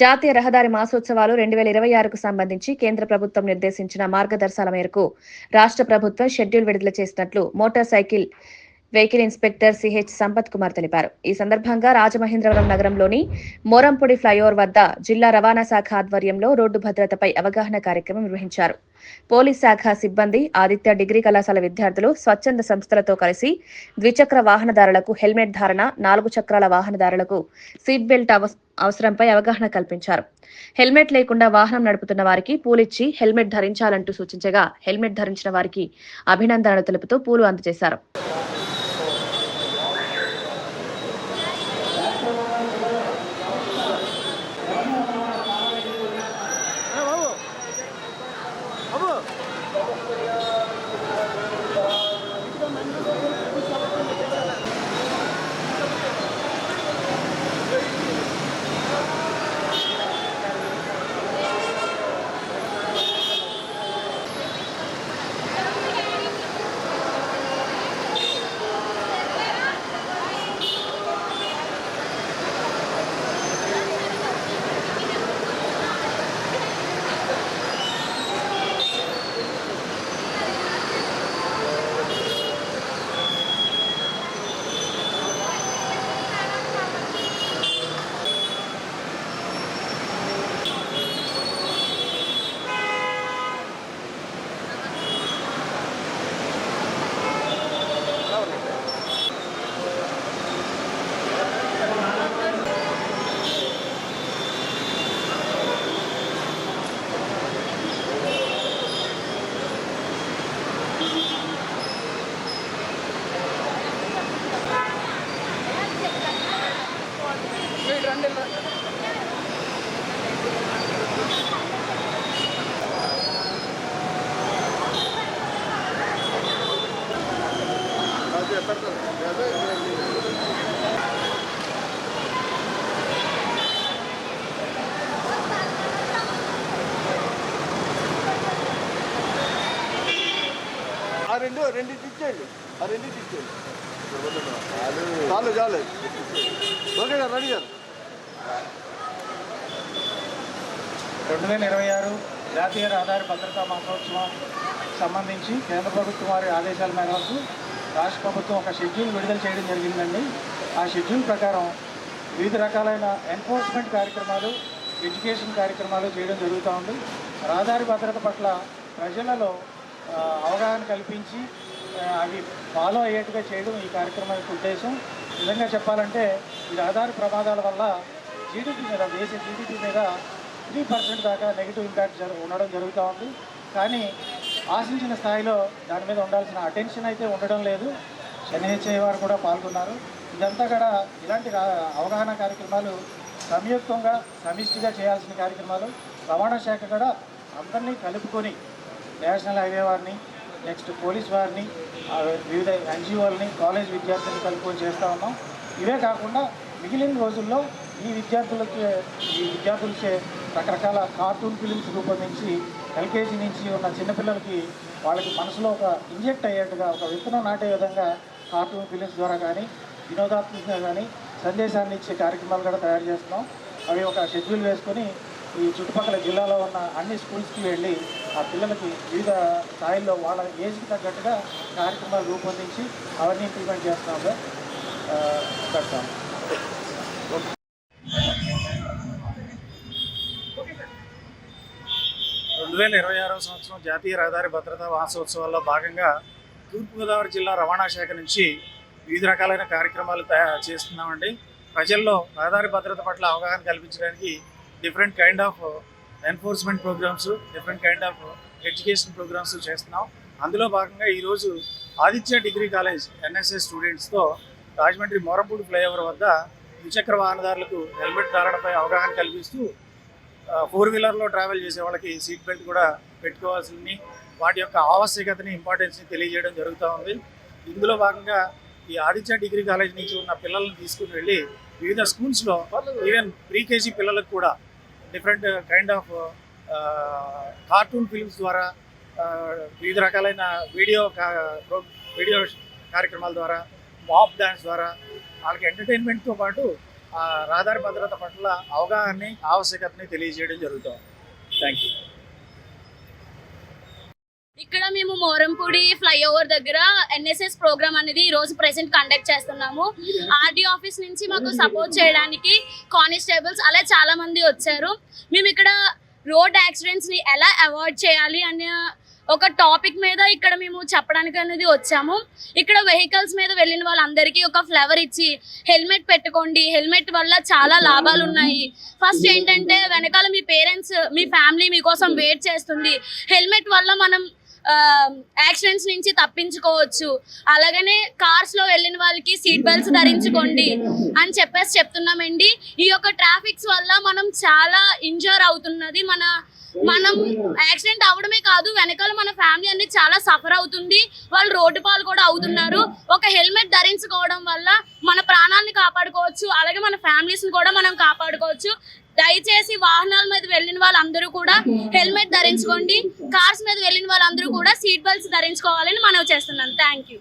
జాతీయ రహదారి మాసోత్సవాలు 2026కు సంబంధించి కేంద్ర ప్రభుత్వం నిర్దేశించిన మార్గదర్శకాల మేరకు రాష్ట్ర ప్రభుత్వం షెడ్యూల్ విడుదల చేసినట్లు motor cycle vehicle inspector CH Sampath Kumar తెలిపారు. ఈ సందర్భంగా రాజమహేంద్రవరం నగరంలోని మోరంపూడి ఫ్లైఓవర్ వద్ద జిల్లా రవాణా శాఖ ఆధ్వర్యంలో రోడ్డు భద్రతపై అవగాహన కార్యక్రమం నిర్వహించారు. పోలీస్ శాఖ సిబ్బంది, ఆదిత్య డిగ్రీ కళాశాల విద్యార్థులు, స్వచ్ఛంద సంస్థలతో కలిసి ద్విచక్ర వాహనదారులకు హెల్మెట్ ధారణ, 4 చక్రాల వాహనదారులకు సీట్ బెల్ట్ అవసరంపై అవగాహన కల్పించారు. హెల్మెట్ లేకుండా వాహనం నడుపుతున్న వారికి పూలిచ్చి హెల్మెట్ ధరించాలంటూ సూచించగా హెల్మెట్ ధరించిన వారికి అభినందనలు తెలుపుతూ పూలు అందజేశారు. రెండు ఇచ్చేయండి, ఆ రెండు ఇచ్చేయండి. చాలు చాలు ఓకే గారు, రెడీ గారు. 2026 జాతీయ రహదారి భద్రతా మహోత్సవం సంబంధించి కేంద్ర ప్రభుత్వం వారి ఆదేశాల మేరకు రాష్ట్ర ప్రభుత్వం ఒక షెడ్యూల్ విడుదల చేయడం జరిగిందండి. ఆ షెడ్యూల్ ప్రకారం వివిధ రకాలైన ఎన్ఫోర్స్మెంట్ కార్యక్రమాలు, ఎడ్యుకేషన్ కార్యక్రమాలు చేయడం జరుగుతూ ఉంది. రహదారి భద్రత పట్ల ప్రజలలో అవగాహన కల్పించి అవి ఫాలో అయ్యేట్టుగా చేయడం ఈ కార్యక్రమం యొక్క ఉద్దేశం. నిజంగా చెప్పాలంటే ఈ రహదారి ప్రమాదాల వల్ల జీడిపి మీద, దేశ జీడిపి మీద 3% దాకా నెగిటివ్ ఇంపాక్ట్ ఉండడం జరుగుతూ ఉంది. కానీ ఆశించిన స్థాయిలో దాని మీద ఉండాల్సిన అటెన్షన్ అయితే ఉండడం లేదు. ఎన్హెచ్ఐ వారు కూడా పాల్గొన్నారు. ఇదంతా కూడా ఇలాంటి అవగాహన కార్యక్రమాలు సంయుక్తంగా, సమిష్టిగా చేయాల్సిన కార్యక్రమాలు. రవాణా శాఖ కూడా అందరినీ కలుపుకొని నేషనల్ హైవే వారిని, నెక్స్ట్ పోలీస్ వారిని, వివిధ ఎన్జిఓలని, కాలేజ్ విద్యార్థులను కలుపుకొని చేస్తూ ఉన్నాం. ఇవే కాకుండా మిగిలిన రోజుల్లో ఈ విద్యార్థులచే రకరకాల కార్టూన్ ఫిలిమ్స్ రూపొందించి ఎల్కేజీ నుంచి ఉన్న చిన్నపిల్లలకి వాళ్ళకి మనసులో ఒక ఇంజెక్ట్ అయ్యేట్టుగా, ఒక విత్తనం నాటే విధంగా కార్టూన్ ఫిలిమ్స్ ద్వారా కానీ, వినోదాత్మకంగా కానీ సందేశాన్ని ఇచ్చే కార్యక్రమాలు కూడా తయారు చేస్తున్నాం. అవి ఒక షెడ్యూల్ వేసుకొని ఈ చుట్టుపక్కల జిల్లాలో ఉన్న అన్ని స్కూల్స్కి వెళ్ళి ఆ పిల్లలకి వివిధ స్థాయిల్లో వాళ్ళ ఏజ్కి తగ్గట్టుగా కార్యక్రమాలు రూపొందించి అవన్నీ ఇంప్లిమెంట్ చేస్తున్నాం సార్. కడతాం. 2026వ సంవత్సరం జాతీయ రహదారి భద్రతా మాసోత్సవాల్లో భాగంగా తూర్పుగోదావరి జిల్లా రవాణా శాఖ నుంచి వివిధ రకాలైన కార్యక్రమాలు చేస్తున్నామండి. ప్రజల్లో రహదారి భద్రత పట్ల అవగాహన కల్పించడానికి different kind of enforcement programs, different kind of education programs చేస్తున్నాం. అందులో భాగంగా ఈరోజు ఆదిత్య డిగ్రీ కాలేజ్ ఎన్ఎస్ఎస్ స్టూడెంట్స్తో రాజమండ్రి మోరంపూడి ఫ్లైఓవర్ వద్ద ద్విచక్ర వాహనదారులకు హెల్మెట్ ధారణపై అవగాహన కల్పిస్తూ 4-వీలర్లో ట్రావెల్ చేసే వాళ్ళకి సీట్ బెల్ట్ కూడా పెట్టుకోవాల్సింది, వాటి యొక్క ఆవశ్యకతని, ఇంపార్టెన్స్ని తెలియజేయడం జరుగుతూ ఉంది. ఇందులో భాగంగా ఈ ఆదిత్య డిగ్రీ కాలేజ్ నుంచి ఉన్న పిల్లల్ని తీసుకుని వెళ్ళి వివిధ స్కూల్స్లో ఈవెన్ ప్రీకేజీ పిల్లలకు కూడా different kind of cartoon films ద్వారా, వివిధ రకాలైన వీడియో కార్యక్రమాల ద్వారా, మాప్ డాన్స్ ద్వారా వాళ్ళకి ఎంటర్టైన్మెంట్తో పాటు రహదారి భద్రత పట్ల అవగాహనని ఆవశ్యకతని తెలియజేయడం జరుగుతుంది. Thank you. ఇక్కడ మేము మోరంపూడి ఫ్లైఓవర్ దగ్గర ఎన్ఎస్ఎస్ ప్రోగ్రామ్ అనేది ఈ రోజు ప్రెసెంట్ కండక్ట్ చేస్తున్నాము. ఆర్డీ ఆఫీస్ నుంచి మాకు సపోర్ట్ చేయడానికి కానిస్టేబుల్స్ అలా చాలా మంది వచ్చారు. మేము ఇక్కడ రోడ్ యాక్సిడెంట్స్ ని ఎలా అవాయిడ్ చేయాలి అనే ఒక టాపిక్ మీద ఇక్కడ మేము చెప్పడానికి అనేది వచ్చాము. ఇక్కడ వెహికల్స్ మీద వెళ్ళిన వాళ్ళందరికీ ఒక ఫ్లేవర్ ఇచ్చి హెల్మెట్ పెట్టుకోండి, హెల్మెట్ వల్ల చాలా లాభాలు ఉన్నాయి. ఫస్ట్ ఏంటంటే వెనకాల మీ పేరెంట్స్, మీ ఫ్యామిలీ మీకోసం వెయిట్ చేస్తుంది. హెల్మెట్ వల్ల మనం యాక్సిడెంట్స్ నుంచి తప్పించుకోవచ్చు. అలాగనే కార్స్ లో వెళ్ళిన వాళ్ళకి సీట్ బెల్ట్స్ ధరించుకోండి అని చెప్తున్నామండి. ఈ యొక్క ట్రాఫిక్స్ వల్ల మనం చాలా ఇంజర్ అవుతున్నది. మనం యాక్సిడెంట్ అవడమే కాదు, వెనకాల మన ఫ్యామిలీ అనేది చాలా సఫర్ అవుతుంది. వాళ్ళు రోడ్డు పాలు కూడా అవుతున్నారు. ఒక హెల్మెట్ ధరించుకోవడం వల్ల మన ప్రాణాలను కాపాడుకోవచ్చు, అలాగే మన ఫ్యామిలీస్ని కూడా మనం కాపాడుకోవచ్చు. దయచేసి వాహనాల మీద వెళ్ళిన వాళ్ళందరూ కూడా హెల్మెట్ ధరించుకోండి. కార్స్ మీద వెళ్ళిన వాళ్ళందరూ కూడా సీట్ బెల్ట్స్ ధరించుకోవాలని మనవి చేస్తున్నాను. Thank you.